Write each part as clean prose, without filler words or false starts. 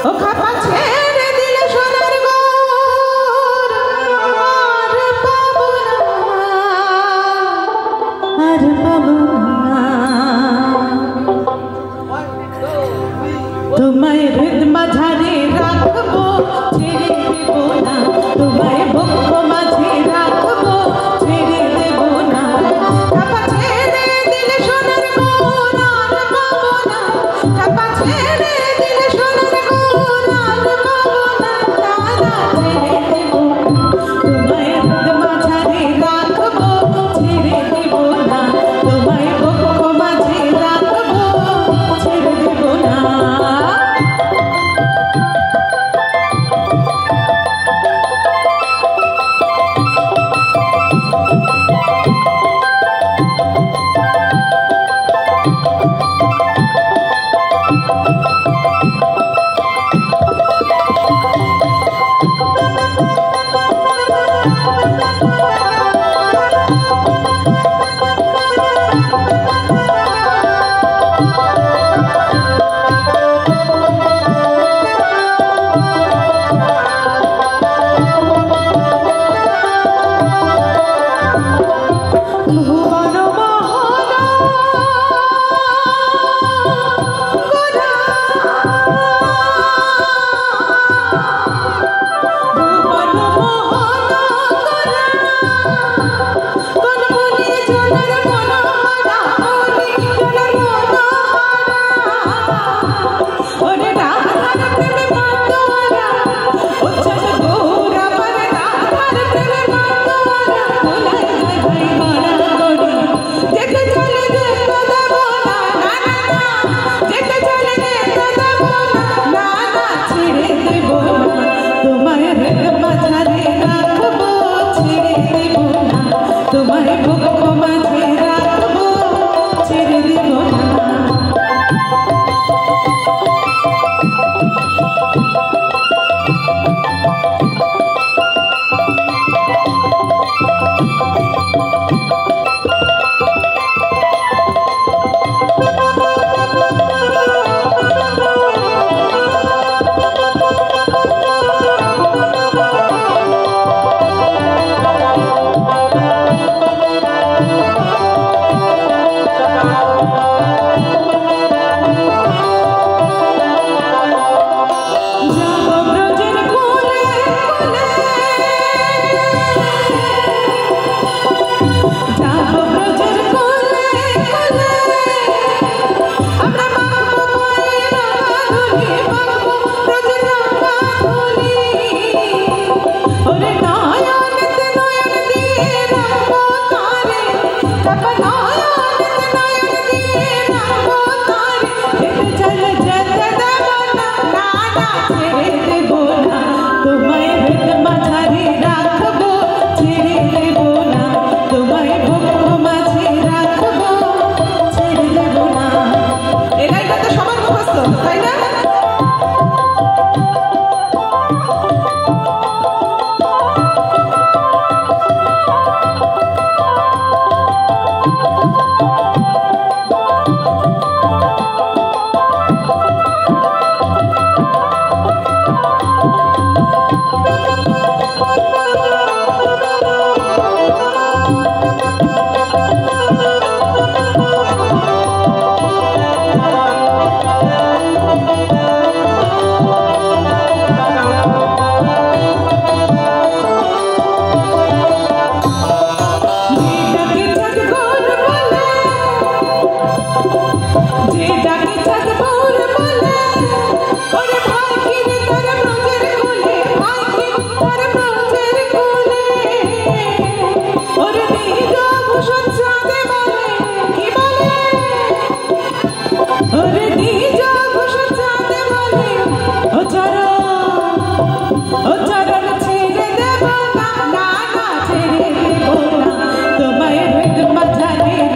ও খাপা ছেড়ে দিলে সোনার গর আর পাবো না তোমায় হৃদ মাঝারে রাখবো ছেড়ে দেব না তোমায় বুক মাঝে রাখবো ছেড়ে দেব না খাপা ছেড়ে দিলে সোনার গর আর পাবো না খাপা ছেড়ে দিলে সোনার গর আর পাবো না তারা ছেড়ে দেব তোমায় হৃদ মাঝারে রাখবো ছেড়ে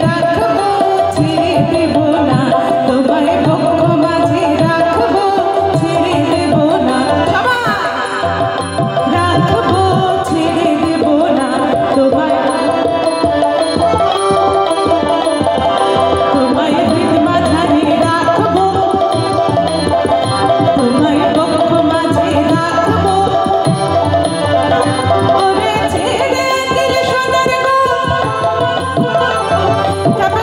দেব না তোমায় বুক মাঝে রাখবো ছেড়ে দেব না তোমায় বুক চাপা